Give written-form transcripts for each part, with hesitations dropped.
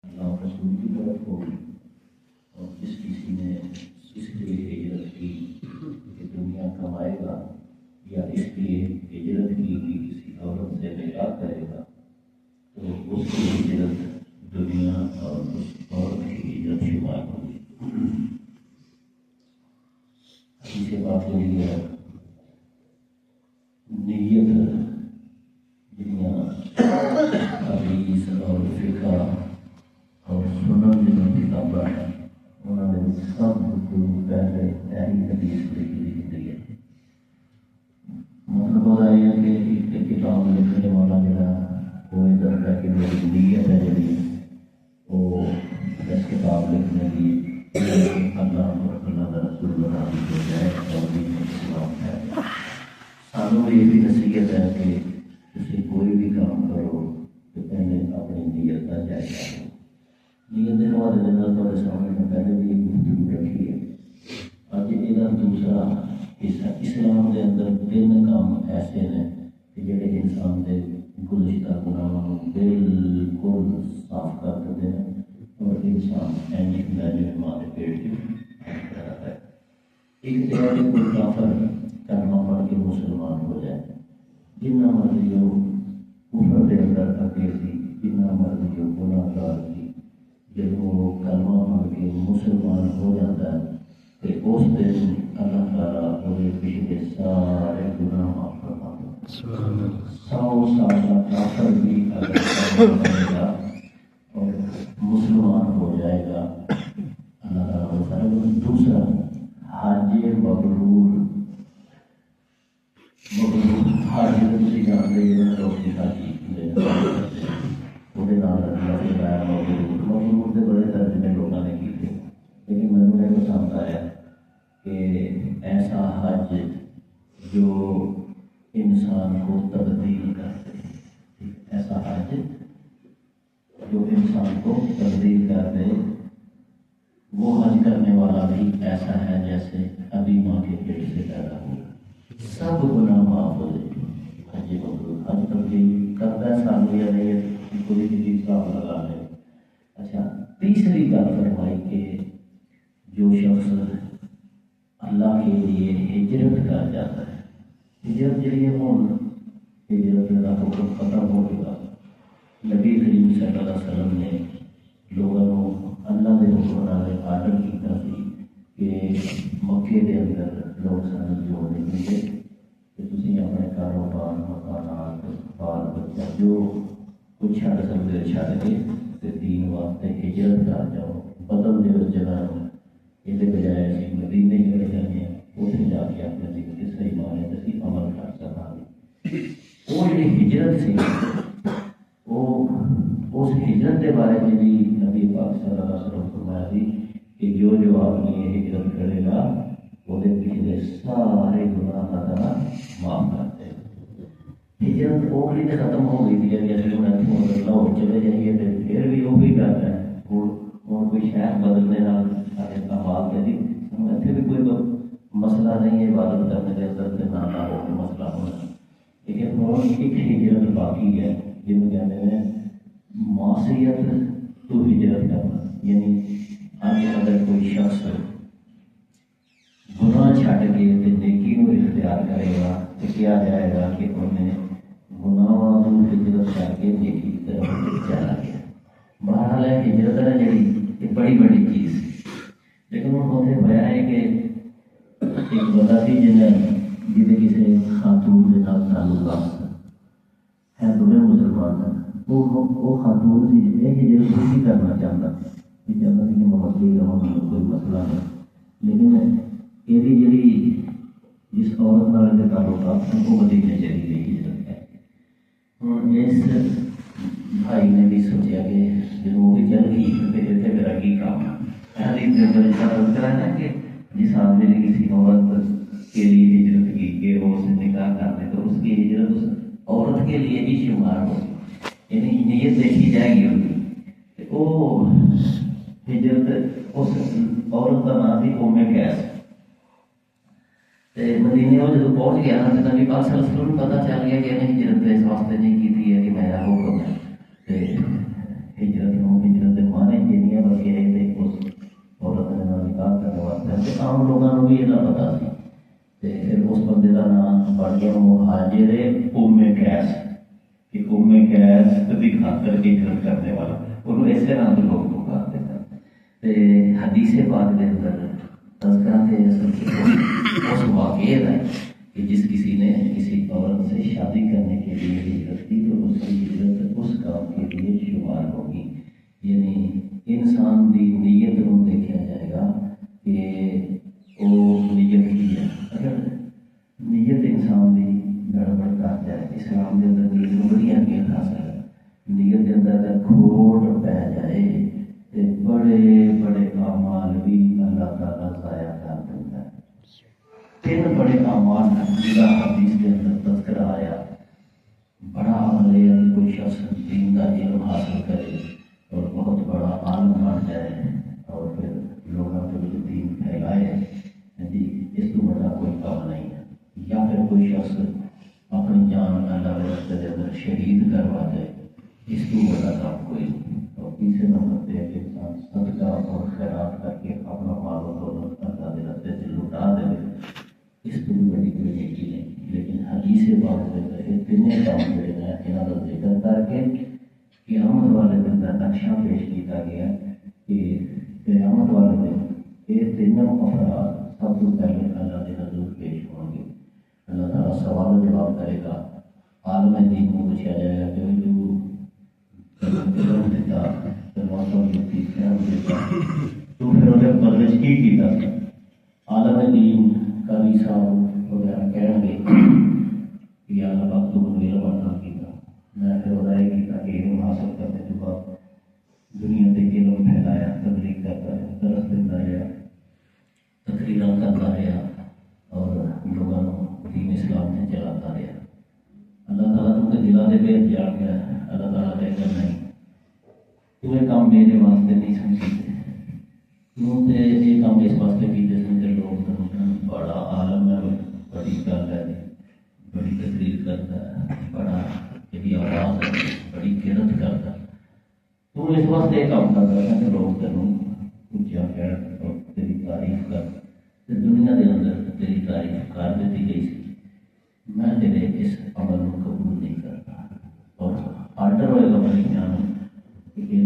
اللہ رسول کی طرف ہوگی، اور جس کسی نے اس لیے ہجرت کی کہ دنیا کمائے گا، یا اس لیے ہجرت کی کہ کسی عورت سے نکاح کرے گا، تو اس کی ہجرت دنیا اور اس عورت کی ہجرت شمار ہوگی۔ حدیث بات یہی ہے، نیت جنیاں حدیث اور فقہ اور سنن جنہوں کتاباں ہیں، انہوں نے سب کو پہلے یہی حدیث لکھی ہے۔ مطلب ہوتا ہے کہ ایک کتاب لکھنے والا جڑا وہ ادھر ہے کہ میری نیت ہے جڑی وہ اس کتاب لکھنے کی اللہ اور اللہ کا رسول راضی ہو جائے اور دین اسلام ہے۔ سانوں یہ بھی نصیحت ہے کہ تسی کوئی بھی کام کرو تو پہلے اپنی نیت کا جائزہ لو۔ نیت کے حوالے سے تھوڑے سامنے میں پہلے بھی ایک گفتگو رکھی ہے۔ آج یہ دوسرا حصہ، اسلام کے اندر تین کام ایسے ہیں کہ جڑے انسان کے گزشتہ گناہوں بالکل صاف کر دیتے ہیں اور انسان اینج ہوندا ہے جویں ماں کے پیٹ وچ رہتا ہے۔ ایک تو ہے کہ کوئی کافر کلمہ پڑھ کے مسلمان ہو جائے، جتنا مرضی ہو کفر کے اندر اگے سی، جتنا مرضی ہو گناہ گار سی، جب وہ کلمہ پڑھ کے مسلمان ہو جاتا ہے تو اس دن اللہ تعالیٰ وہ پچھلے سارے گناہ معاف فرما دیتا ہے۔ 100 سال کا کافر بھی اگر کلمہ پڑھے گا اور مسلمان ہو جائے گا اللہ تعالیٰ کو فرما دیتا ہے۔ دوسرا حج مبرور، حج تسی جانتے ہیں لوگ حج وہ مبرور کے بڑے ترجمے لوگوں نے کیے، لیکن میں نے پسند آیا کہ ایسا حج جو انسان کو تبدیل کر دے، ایسا حج جو انسان کو تبدیل کر دے، وہ حج کرنے والا بھی ایسا ہے جیسے ابھی ماں کے پیٹ سے پیدا ہو، سب گناہ معاف ہو جائے۔ حج مبرور، حج تبدیل کرتا ہے سانو یا نہیں کوئی بھی چیز کا لگا لے۔ اچھا، تیسری گل فرمائی کہ جو شخص اللہ کے لیے ہجرت کر جاتا ہے، ہجرت جڑی ہے ہوں ہجرت کا حکم ختم ہو گیا۔ نبی کریم صلی اللہ علیہ وسلم نے لوگوں کو اللہ کے حکم نال آرڈر کیا کہ مکے کے اندر لوگ سن جو نکلے کہ تسی اپنے کاروبار مکانات بال بچہ جو کچھ چھڑ سکتے چھڑ کے دین واسطے ہجرت کر جاؤ، بدل دے اس جگہ یہ بجائے اسی مدینے چلے جانے اتنے جا کے اپنے زندگی صحیح مانے اسی عمل کر سکا گے۔ وہ جی ہجرت سی وہ اس ہجرت کے بارے میں بھی نبی پاک صلی اللہ علیہ وسلم فرمایا تھی کہ جو جو آدمی یہ ہجرت کرے گا وہ پچھلے سارے گناہ کا معاف کرتے ہیں۔ ہجرت اوکلی تو ختم ہو گئی تھی کہ اصل لاہور چلے جائیے تو پھر بھی وہی ڈر ہے، اور کوئی شہر بدلنے احوال کے دی اتنے بھی کوئی مسئلہ نہیں ہے عبادت کرنے کے اندر نہ ہو کے مسئلہ ہونا، لیکن اور ایک ہجرت باقی ہے جنہوں کہتے ہیں معصیت تو ہجرت کرنا، یعنی آج اگر کوئی شخص گناہ چھڈ کے نیکی کو اختیار کرے گا تو کیا جائے گا کہ انہیں گناہوں کو ہجرت کر کے نیکی کی طرف چلا گیا۔ بہرحال ہے ہجرت ہے جڑی یہ بڑی بڑی چیز، لیکن وہ اتنے ہوا ہے کہ ایک بندہ سی جنہیں کسی خاتون کے ساتھ تعلقات ہے، دونوں مسلمان ہیں، وہ خاتون سی جی ہجرت نہیں کرنا چاہتا کہ محبت کی کوئی مسئلہ نہیں، لیکن یہ جی جس عورت نال کے تعلقات ہیں وہ مدینے چلی گئی ہجرت ہے۔ ہوں اس بھائی نے بھی سوچا کہ جب وہ بھی چل گئی تو پھر میرا کی کام ہے کہ جس آدمی نے کسی عورت کے لیے ہجرت کی کہ وہ اس سے نکاح کر دے تو اس کی ہجرت اس عورت کے لیے بھی شمار ہو، یعنی نیت دیکھی جائے گی ہوگی۔ وہ ہجرت اس عورت کا نام تھی ام قیس، مدینے وہ جب پہنچ گیا نا نبی پاک صلی اللہ علیہ وسلم پتہ چل گیا کہ انہیں ہجرت اس واسطے نہیں کی تھی کہ میرا حکم ہے ہجرت واسطے تے عام لوگاں نوں بھی یہ پتا سی تے پھر اس بندے کا نام پڑھ گیا مہاجر قیس کہ قیس کی خاطر ہجرت کرنے والا انہوں اسی نام کے لوگ پکارتے ہیں حدیث پاک کے اندر تذکرہ تھے اس واقعے کا کہ جس کسی نے کسی عورت سے شادی کرنے کے لیے ہجرت کی تو اس کی ہجرت اس کام کے لیے شمار ہوگی. یعنی انسان کی نیت کو دیکھا جائے گا کہ وہ نیت کی ہے. اگر نیت انسان کی گڑبڑ کر جائے اسلام کے اندر نیت بڑی اہمیت حاصل ہے. نیت کے اندر اگر کھوٹ پی جائے تو بڑے بڑے اعمال بھی اللہ تعالیٰ ضائع کر دیتا ہے. تین بڑے اعمال جنہاں حدیث کے اندر تذکرہ آیا. بڑا عمل ہے کہ کوئی شخص دین کا علم حاصل کرے اور بہت بڑا عالم بن جائے اور پھر لوگوں کے لیے دین پھیلائے. جی اس کو بڑا کوئی کام نہیں ہے. یا پھر کوئی شخص اپنی جان اللہ کے راستے کے اندر شہید کروا دے اس کو بڑا کام کوئی نہیں. اور تیسرے نمبر پہ کہ انسان صدقہ اور خیرات کر کے اپنا مال و دولت اللہ کے راستے سے لٹا دے اس کو بھی بڑی کوئی نیکی نہیں. لیکن حدیث پاک میں تینوں کام جڑے ہیں یہاں کا ذکر کر کے قیامت والے دن کا نقشہ پیش کیا گیا کہ قیامت والے دن یہ تینوں افراد سب سے پہلے اللہ کے حضور پیش ہوں گے. اللہ تعالیٰ سوال و جواب کرے گا. عالم دین کو پوچھا جائے گا کہ تو پھر انہیں پرورش کی کیتا. عالم دین کا بھی صاحب وغیرہ کہہ گے کہ اللہ پاک تو میرا بڑھنا کیتا میں پھر ادائے کیتا کہ علم حاصل کرنے کے بعد دنیا کے علم پھیلایا تبلیغ کرتا ہے درس دیتا رہا تقریریں کرتا رہا اور لوگوں دین اسلام سے چلاتا رہا. اللہ تعالیٰ تم کے دلوں کے بھید جان گیا. اللہ تعالیٰ کہے گا نہیں تو یہ کام میرے واسطے نہیں سمجھتے کیوں تے یہ کام اس واسطے کیتے سمجھتے لوگ بڑا عالم ہے بڑی گل ہے بڑی تقریر کرتا ہے بڑا یہ آواز ہے بڑی قرت کرتا ہے تو اس واسطے یہ کام کرتا ہے کہ لوگ تینوں اچھا کہہ اور تیری تعریف کر. دنیا کے اندر تیری تعریف کر دیتی گئی سی میں تیرے اس عمل کو قبول نہیں کرتا اور آرڈر ہوئے گا بڑی جان کہ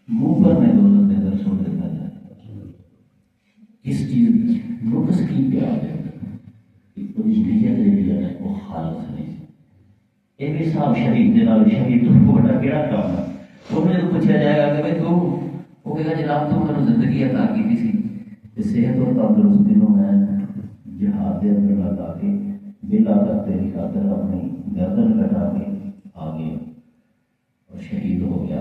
منہ پر میں دولت دے کر چھوڑ دیتا جائے. اس چیز نقص کی پیار ہے کہ کوئی نیت جڑی ہے وہ خالص نہیں. یہ بھی صاحب شہید کے نال شہید تو بڑا کہڑا کام ہے. انہیں تو پوچھا جائے گا کہ بھائی تو وہ کہے گا جناب تو میرے زندگی عطا کی سی صحت اور تندرستی میں جہاد کے اندر لگا کے بلا کر تیری خاطر اپنی گردن کٹا کے آگے اور شہید ہو گیا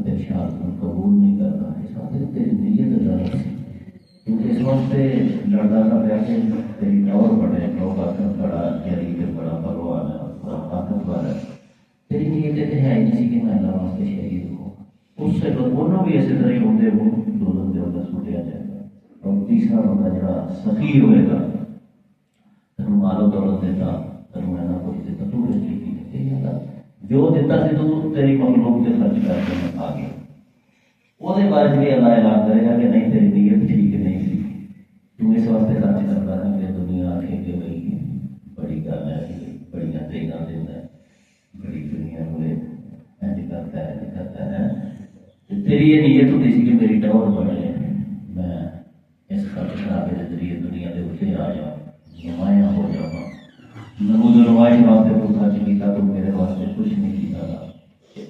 تیری شہادت قبول نہیں کرتا. اس وقت تیری نیت غلط سی کیونکہ اس وقت لڑنا کا پیا کہ تیری ٹور بڑے لوگ آخر بڑا جریب بڑا پروان ہے بڑا طاقتور ہے. تیری نیت ہے ہی نہیں سی کہ میں اللہ واسطے شہید ہوں. اس سے انہوں بھی اسی طرح ہوتے وہ دولت کے اندر سٹیا جائے گا. اور تیسرا بندہ جڑا سخی ہوئے گا تینوں مال و دولت دیتا تینوں ایسا کچھ دیتا تو اس کی جو دیتا سی تو تیری مخلوق سے خرچ کر کے آ گیا. وہ بارے میں اللہ اعلان کرے گا کہ نہیں تیری نیت ٹھیک نہیں سی تم اس واسطے خرچ کرتا ہے کہ دنیا آخے کہ بھائی بڑی گل ہے بڑی تیگاں دینا ہے بڑی دنیا ہوئے ایج کرتا ہے. تیری یہ نیت ہوتی سی کہ میری ٹور بڑھے میں اس خرچ خرابے کے ذریعے دنیا کے اتنے آ جاؤں نمایاں ہو جاؤں نمود نمائش واسطے تو خرچ کیا تو میرے واسطے کچھ نہیں کیا تھا.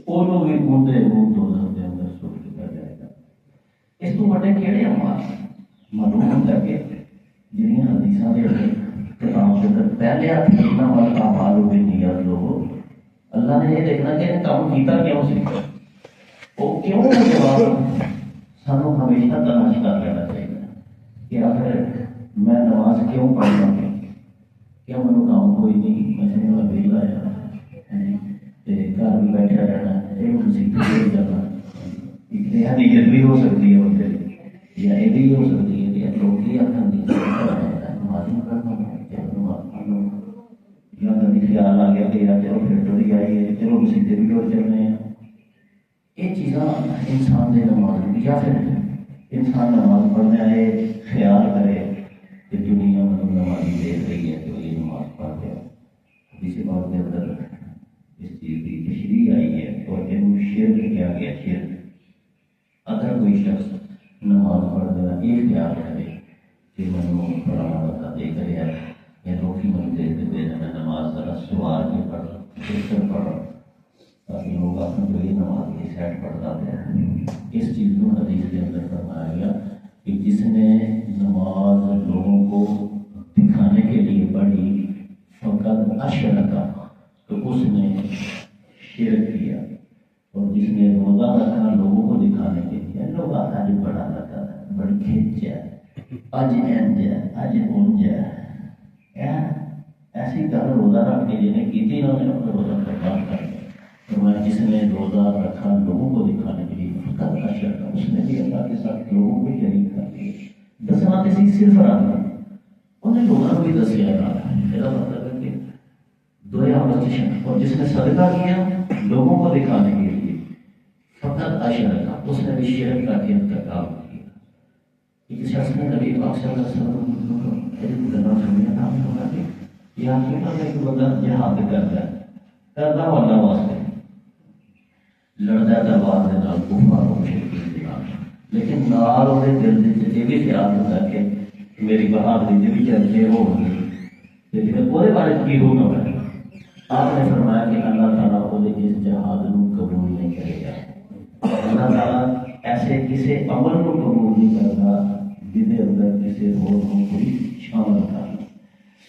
وہ بھی گھومتے دولت کے اندر سٹ کے جائے گا. اس کو بڑے کہڑے اعمال معلوم کر کے جنہیں حدیثاں کے کتاب کے اندر پہلے اتنا والا اعمال بھی نیت لو اللہ نے یہ دیکھنا کہ کام کیتا کیوں سی وہ کیوں جواب سانوں ہمیشہ تلاش کر لینا چاہیے کہ آخر میں نماز کیوں پڑھنا ہوں کیوں میرے کام کوئی نہیں میں سمجھا ویلا جانا گھر بھی بیٹھا رہنا یہ مصیبت ہو جانا ایک نیت بھی ہو سکتی ہے بندے یا یہ بھی ہو سکتی ہے کہ لوگ ہی آخر نمازی کرنا یا کبھی خیال آ گیا کہ یار چلو پھر تو آئی ہے چلو مصیبت بھی ہو چل رہے ہیں. یہ چیزاں انسان کی نماز یا پھر انسان نماز پڑھنے آئے خیال کرے کہ دنیا میں نمازی دیکھ رہی ہے تو یہ نماز پڑھ گیا. کسی بات کے اندر اس چیز کی تشریح آئی ہے اور شرک کیا گیا. شرک اگر کوئی شخص نماز پڑھ دیا یہ خیال کرے کہ میں بڑا بتا دے کر یا روٹی من دے دے میں نماز ذرا سوار کے پڑھ تاکہ لوگ اپنے جو یہ نماز کی سیٹ پڑھتا ہے. اس چیز کو حدیث کے اندر فرمایا گیا کہ جس نے نماز لوگوں کو دکھانے کے لیے پڑھی فقط اشرکا تو اس نے شرک کیا. اور جس نے روزہ رکھا لوگوں کو دکھانے کے لیے لوگ آج بڑا لگا ہے بڑی کھینچ ہے اج انج ہے اج انج ہے ایسی گل روزہ رکھ کے جنہیں کی تھی انہوں نے اپنا روزہ برباد کر دیا. اور جس نے روزہ رکھا لوگوں کو دکھانے کے لیے فقط اشرکا اس نے بھی اللہ کے ساتھ لوگوں کو شریک کر دیا. دسنا تو صرف رہا انہیں لوگوں کو بھی دسیا رہا. میرا مطلب ہے کہ دو آپس. اور جس نے صدقہ کیا لوگوں کو دکھانے کے لیے فقط اشرکا اس نے بھی شرک کا ارتکاب کیا. ایک شخص نے نبی پاک صلی اللہ علیہ وسلم گنا سنیا تھا کہ یہ آپ کے ایک بندہ جہاد کرتا ہو اللہ واسطے لڑتا تلوار کے نال کفار و مشرکین کے نال لیکن نال وہ دل یہ بھی خیال ہوتا ہے کہ میری بہادری جو بھی چلتے ہو لیکن وہ بارے کی ہوگا. میں آپ نے فرمایا کہ اللہ تعالیٰ وہ اس جہاد کو قبول نہیں کرے گا. اللہ تعالیٰ ایسے کسی عمل کو قبول نہیں کرتا جہد اندر کسی اور کو شامل کر.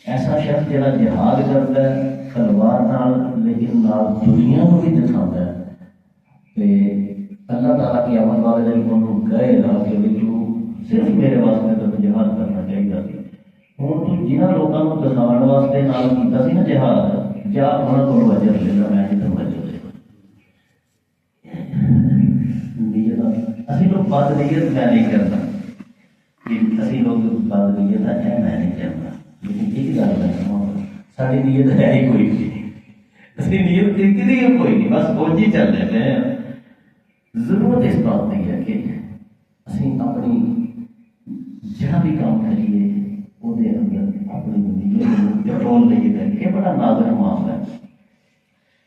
ایسا شخص جہاں جہاد کرتا ہے تلوار نال لیکن نال دنیا کو بھی دکھاتا ہے کہ اللہ تعالیٰ کی عمل والے دن کو کہے گا کہ تو صرف میرے واسطے تو جہاد کرنا چاہیے. ہوں تو جنہوں لوگوں کو دکھانے واسطے نال کیتا سی نا جہاد جا انہوں کو وجہ لینا میں نہیں وجہ دے نیت اسی لوگ بد نیت میں نہیں کرتا کہ اسی لوگ بد نیت ہے میں نہیں کرتا. لیکن ایک گل میں ساری نیت ہے ہی کوئی نہیں. اسی نیت کسی کوئی نہیں بس فوج ہی چل رہے ہیں. ضرورت اس بات نہیں ہے کہ اسی اپنی جہاں بھی کام کریے وہ اندر اپنی نیت کنٹرول نہیں کریے. یہ بڑا نازک معاملہ ہے.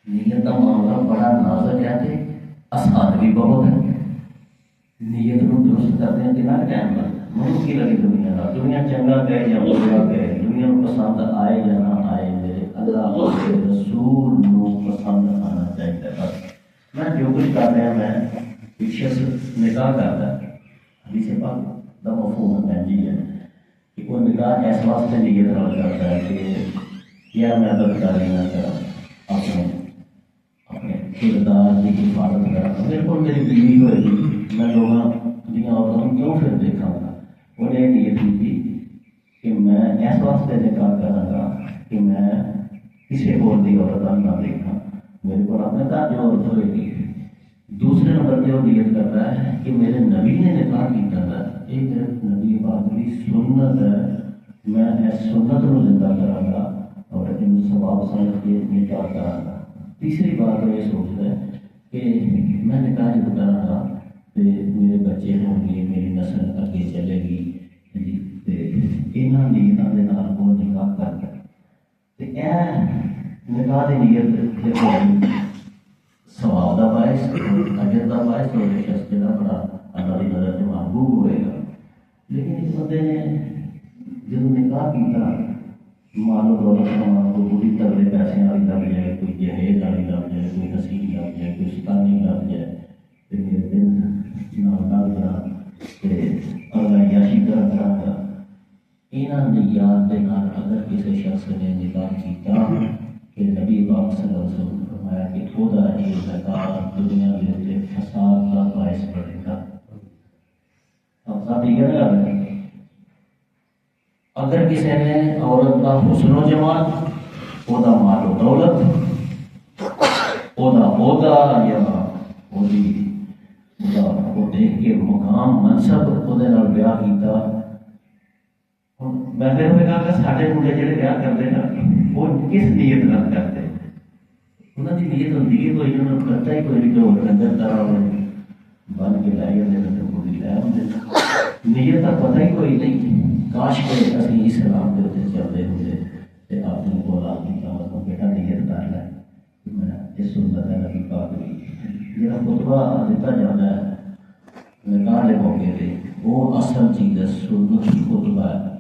نیت کا معاملہ بڑا نازک ہے کہ آسان بھی بہت ہے. نیت کو درست کرتے ہیں کتنا ٹائم لگتا ہے. مجھے کی لگی دنیا چنگا کہے یا برا کہے دنیا کو پسند آئے یا نہ آئے میرے اللہ کے رسول کو پسند آنا چاہیے. بس میں جو کچھ کر رہا میں ایک شخص نکاح کرتا ہے حدیث پاک دا مفہوم جی ہے کہ وہ نکاح اس واسطے نیت نال کرتا ہے کہ کیا میں بدکاری نہ کرا اپنے کردار کی حفاظت کرا. میرے کو میری بیوی ہوئے گی میں لوگوں دیا عورتوں کو کیوں پھر دیکھا گا. انہیں نیت کی کہ میں اس واسطے نکاح کروں گا کہ میں کسی اور کی عورت نہ دیکھا. میرے کو اپنے گھر جو عورت ہوئے گی. دوسرے نمبر پہ وہ نیت کرتا ہے کہ میرے نبی نے نکاح کیا تھا ایک نبی پاک کی سنت ہے میں اس سنت کو زندہ کروں گا اور ان ثواب سمجھ کے نکاح کروں گا. تیسری بات وہ یہ سوچتا ہے کہ میں نکاح جو کروں گا تو میرے بچے ہوں گے میری نسل اگے چلے گی. یہاں نیتوں کے نام وہ نکاح کرتا نکاح کی نیت ثواب کا باعث اجر کا باعث اور شخص جہاں بڑا اللہ کی نظر سے محبوب ہوئے گا. لیکن اس بندے نے جب نکاح کیا مال و دولت کما کو پوری تگڑے پیسے والی لگ جائے کوئی جہیز والی لگ جائے کوئی حسین لگ جائے کوئی ستانی لگ جائے تو میرے دل نال کرا یاشی کرا یہاں نیات کے نال اگر کسی شخص نے نکاح کیا کہ نبی پاک صلی اللہ علیہ وسلم فرمایا کہ خدا یہ زکات دنیا کے فساد کا باعث بنے گا. اب صاحب یہ کہنا ہے اگر کسی نے عورت کا حسن و جمال وہ مال و دولت وہ عہدہ یا وہ دیکھ کے مقام منصب وہ بیاہ کیتا میں پھر میں کہا کہ سارے منڈے جڑے بیاہ کرتے نا وہ کس نیت نال کرتے انہوں کی نیت ہوتی ہے کوئی انہوں نے کرتا ہی کوئی نہیں کہ وہ لنگر طرح بن کے لے آتے تو پوری لے آتے نیت کا پتہ ہی کوئی نہیں. کاش کے اسی اسلام کے اتنے چلتے ہوئے تو اپنی اولاد کی قیامت میں بیٹا نیت کر لے میں اس سنت نبی پاک بھی جہاں خطبہ دیتا جاتا ہے نکاح کے موقع پہ وہ اصل چیز ہے. سنت خطبہ ہے.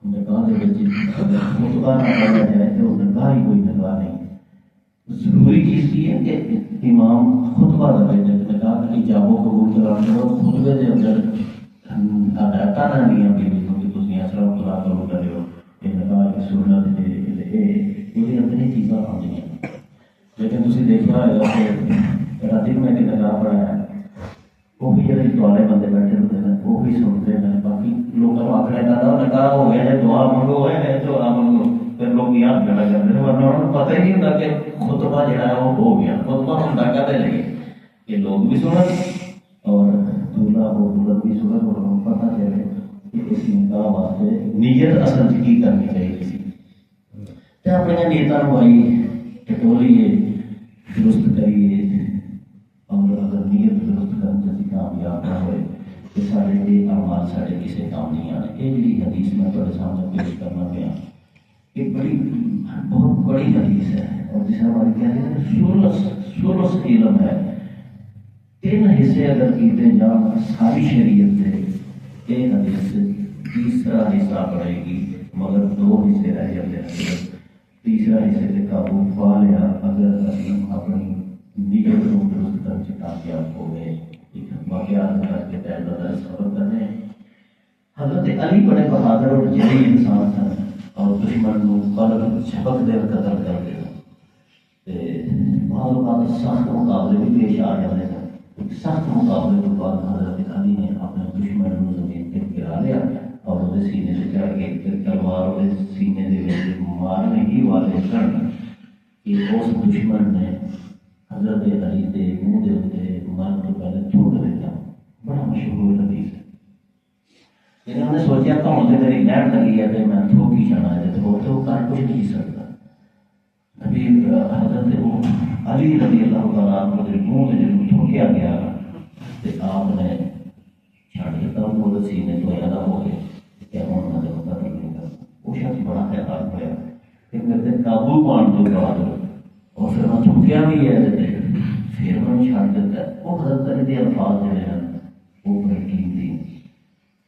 نکاح کے اگر خطبہ نہ پڑھا جائے تو نکاح ہی کوئی نکاح نہیں. ضروری چیز یہ ہے کہ امام خطبہ دے نکاح کی جابوں قبول کرانے اور خطبے کے اندر ہدایتاں نہ دیا کہ تم اسلام خدا کرو کرے ہو یہ نکاح کی سنت یہ اپنی چیزاں آتی ہیں. لیکن تھی دیکھا ہوگا کہ رات میں کہ نکاح پڑھایا وہ بھی جی دوالے بندے بیٹھے ہوتے ہیں وہ بھی سنتے ہیں. باقی لوگوں کو آخر نکاح ہو گیا ہے دعا منگو ہے دعا منگو پھر لوگ یاد کرنا کرتے ہیں ورنہ انہوں نے پتہ ہی نہیں ہوتا کہ خطبہ جہاں ہے وہ ہو گیا. خطبہ ہوتا کہتے لگے کہ لوگ بھی سنن اور دولہا ہو دولت بھی سنن اور ہم پتہ چلے کہ اس نکاح واسطے نیت اصل کی کرنی چاہیے. تو اپنی نیتاں بھائی ٹٹولیے درست کریے اور اگر نیت درست کرنے سے کامیاب نہ ہوئے تو سارے یہ اعمال سارے کسی کام نہیں آنے. یہ جی حدیث میں تھوڑے سامنے پیش کرنا پیا یہ بڑی بہت بڑی حدیث ہے اور جسے ہماری کہتے ہیں سولس علم ہے. 3 حصے اگر کیتے جان ساری شریعت سے ایک حدیث تیسرا حصہ پڑے گی مگر 2 حصے رہ جاتے ہیں. تیسرا حصے سے قابو پا لیا اگر ہم اپنی نیت کو درست کر سے کامیاب ہو گئے. واقعات کر کے پہلے سفر کرنے ہیں. حضرت علی بڑے بہادر اور جری انسان تھے اور دشمن کو قلب چھپک دے قتل کر دیا. بعض اوقات سخت مقابلے بھی پیش آ جاتے ہیں. سخت مقابلے کے بعد حضرت علی نے اپنے دشمن کو زمین پہ گرا لیا اور وہ سینے سے چڑھ کے تلوار وہ سینے سے مارنے ہی والے کرن کہ اس دشمن نے حضرت علی کے منہ کے اتنے مرن تو پہلے تھوک دیتا. بڑا مشہور حدیث ہے. انہوں نے سوچا تو مجھے میری لہر لگی ہے کہ میں تھوک ہی جانا ہے تو وہ کر کچھ نہیں سکتا. نبی حضرت علی رضی اللہ تعالیٰ عنہ کے منہ سے جب تھوکیا گیا تو آپ نے چھڑ دیتا وہ سینے تو ادا ہو گئے کہ ہوں میں نے قتل نہیں کرتا. وہ شخص بڑا خیال ہوا کہ میرے قابو پان تو بعد اور پھر میں تھوکیا بھی ہے پھر میں چھڑ دیتا ہے. وہ حضرت علی کے الفاظ جو ہیں وہ بڑے قیمتی.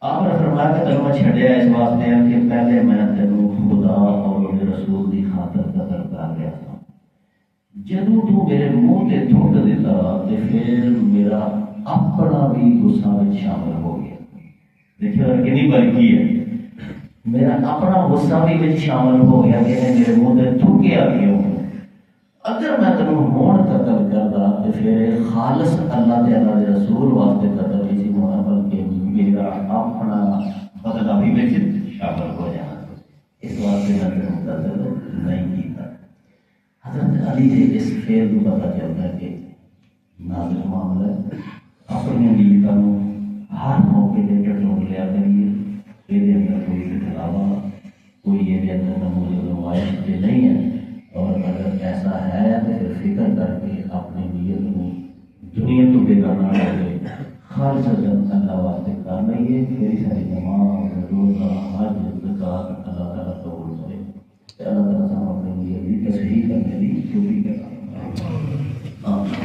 آپ نے فرمایا کہ تینوں میں چھڑیا اس واسطے کہ پہلے میں تینوں خدا اور میرے رسول کی خاطر قتل کر رہا تھا. جدوں تو میرے منہ سے تھوک دیتا تو پھر میرا اپنا بھی غصہ میں شامل ہو گیا. دیکھو کنی برکی ہے. میرا اپنا غصہ بھی شامل ہو گیا کہ میرے منہ سے تھوکیا کیوں. اگر میں تینوں ہون قتل کرتا تو پھر خالص اللہ تعالیٰ کے رسول واسطے قتل نہیں سی ہونا بلکہ میرا اپنا بدلہ بھی میں شامل ہو جانا. اس واسطے میں تینوں قتل نہیں کیتا. حضرت علی کے اس فعل کو پتہ چلتا ہے کہ نازک معاملہ اپنی نیتوں ہر موقع پہ ٹٹول لیا کریے. یہ اندر کوئی دکھلاوا کوئی یہ اندر نمونے نمائش کے نہیں ہے. اور اگر ایسا ہے تو پھر فکر کر کے اپنی نیت کو دنیا تو بگانا ہوگی خالص اللہ واسطے کرنا ہی ہے. میری ساری نماز روزہ حج زکات اللہ تعالیٰ قبول کرے. اللہ تعالیٰ ہم اپنی نیت بھی تصحیح کرنے کی توفیق عطا فرمائے.